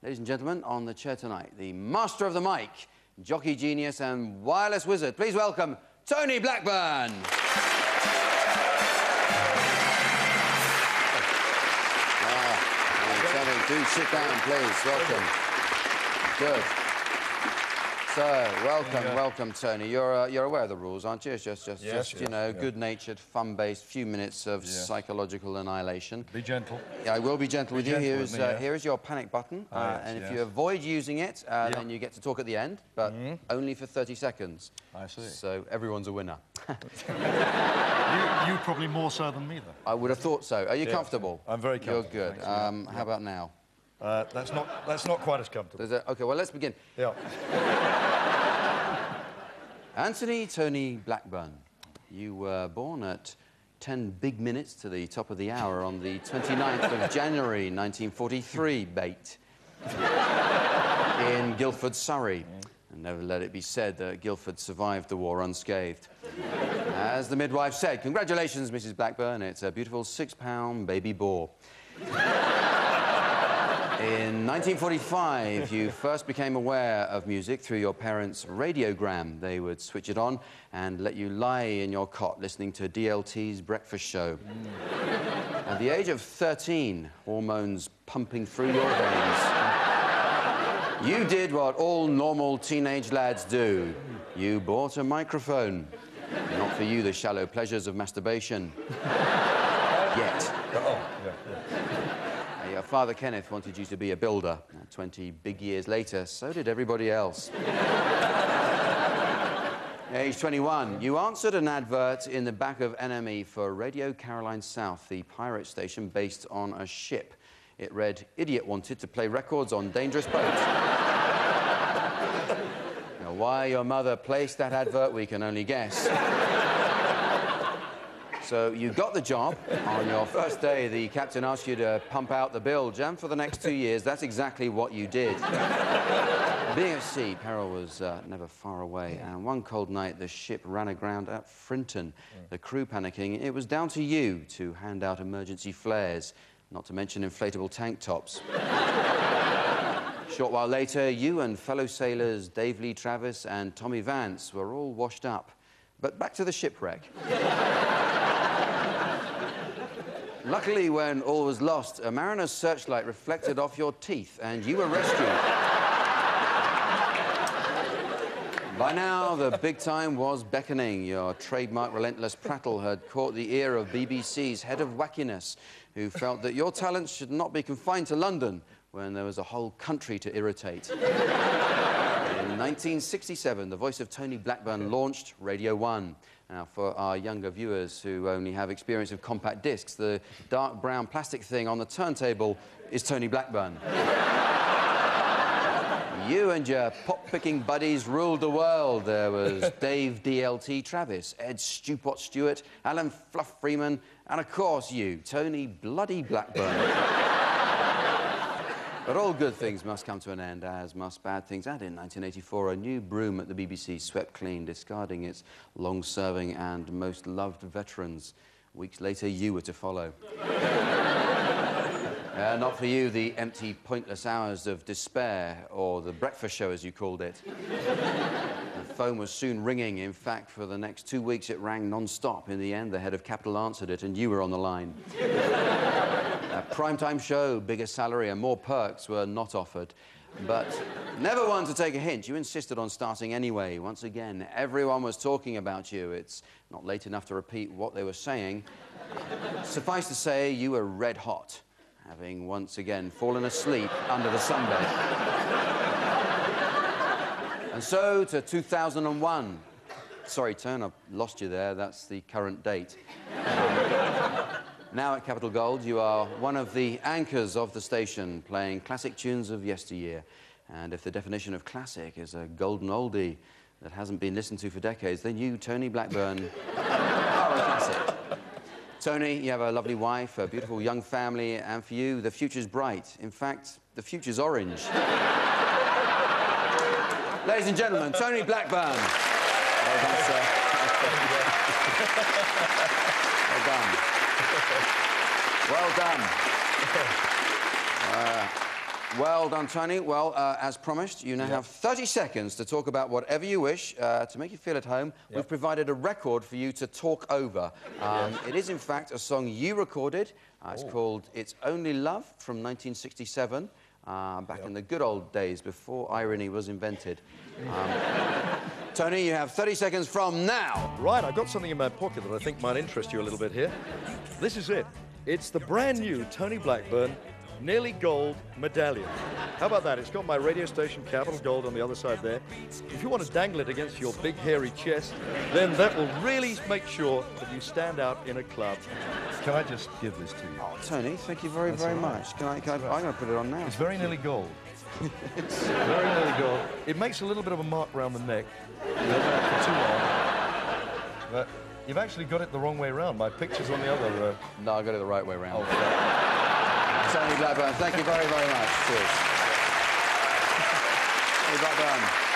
Ladies and gentlemen, on the chair tonight, the master of the mic, jockey genius and wireless wizard. Please welcome Tony Blackburn. Tony, do sit down, please. Welcome. Good. So, welcome, Tony. You're aware of the rules, aren't you? It's just you know, good-natured, fun-based, few minutes of psychological annihilation. Be gentle. Yeah, I will be gentle with you. Here is your panic button, and if you avoid using it, then you get to talk at the end, but only for 30 seconds. I see. So everyone's a winner. you probably more so than me, though. I would have thought so. Are you comfortable? I'm very comfortable. You're good. How about now? That's not quite as comfortable. OK, well, let's begin. Yeah. Anthony Tony Blackburn, you were born at 10 big minutes to the top of the hour on the 29th of January 1943, bait, in Guildford, Surrey. And never let it be said that Guildford survived the war unscathed. As the midwife said, congratulations, Mrs. Blackburn, it's a beautiful 6-pound baby boar. In 1945, you first became aware of music through your parents' radiogram. They would switch it on and let you lie in your cot listening to DLT's breakfast show. At the age of 13, hormones pumping through your veins, you did what all normal teenage lads do. You bought a microphone. Not for you the shallow pleasures of masturbation. Yet. Your father, Kenneth, wanted you to be a builder. 20 big years later, so did everybody else. Age 21, you answered an advert in the back of NME for Radio Caroline South, the pirate station based on a ship. It read, "Idiot wanted to play records on dangerous boat." Now, why your mother placed that advert, we can only guess. So you got the job. On your first day, the captain asked you to pump out the bilge, and for the next 2 years, that's exactly what you did. Being at sea, peril was never far away, and one cold night, the ship ran aground at Frinton. The crew panicking, it was down to you to hand out emergency flares, not to mention inflatable tank tops. A short while later, you and fellow sailors Dave Lee Travis and Tommy Vance were all washed up. But back to the shipwreck. Luckily, when all was lost, a mariner's searchlight reflected off your teeth, and you were rescued. By now, the big time was beckoning. Your trademark relentless prattle had caught the ear of BBC's head of wackiness, who felt that your talents should not be confined to London when there was a whole country to irritate. In 1967, the voice of Tony Blackburn launched Radio 1. Now, for our younger viewers who only have experience of compact discs, the dark brown plastic thing on the turntable is Tony Blackburn. You and your pop-picking buddies ruled the world. There was Dave DLT Travis, Ed Stewpot Stewart, Alan Fluff Freeman, and of course you, Tony Bloody Blackburn. But all good things must come to an end, as must bad things. And in 1984, a new broom at the BBC swept clean, discarding its long-serving and most loved veterans. Weeks later, you were to follow. Not for you, the empty, pointless hours of despair, or the breakfast show, as you called it. The phone was soon ringing. In fact, for the next 2 weeks, it rang non-stop. In the end, the head of Capital answered it, and you were on the line. A primetime show, bigger salary and more perks were not offered. But never one to take a hint. You insisted on starting anyway. Once again, everyone was talking about you. It's not late enough to repeat what they were saying. Suffice to say, you were red hot, having once again fallen asleep under the sunbed. And so to 2001. Sorry, Tone, I've lost you there. That's the current date. Now at Capital Gold, you are one of the anchors of the station, playing classic tunes of yesteryear. And if the definition of classic is a golden oldie that hasn't been listened to for decades, then you, Tony Blackburn, are a classic. Tony, you have a lovely wife, a beautiful young family, and for you, the future's bright. In fact, the future's orange. Ladies and gentlemen, Tony Blackburn. Well done, sir. Well done. Well done. Well done, Tony. Well, as promised, you now have 30 seconds to talk about whatever you wish. To make you feel at home, we've provided a record for you to talk over. It is, in fact, a song you recorded. It's called It's Only Love from 1967, back in the good old days before irony was invented. Tony, you have 30 seconds from now. Right, I've got something in my pocket that I think might interest you a little bit here. This is it. It's the brand new Tony Blackburn Nearly Gold medallion. How about that? It's got my radio station, Capital Gold, on the other side there. If you want to dangle it against your big, hairy chest, then that will really make sure that you stand out in a club. Can I just give this to you? Oh, Tony, thank you very, very much. I'm going to put it on now. It's very nearly gold. It's very nearly gold. It makes a little bit of a mark around the neck. You don't have for too long. But you've actually got it the wrong way around. My picture's on the other... No, I got it the right way around. Oh, Tony Blackburn, thank you very, very much. Cheers. Tony Blackburn.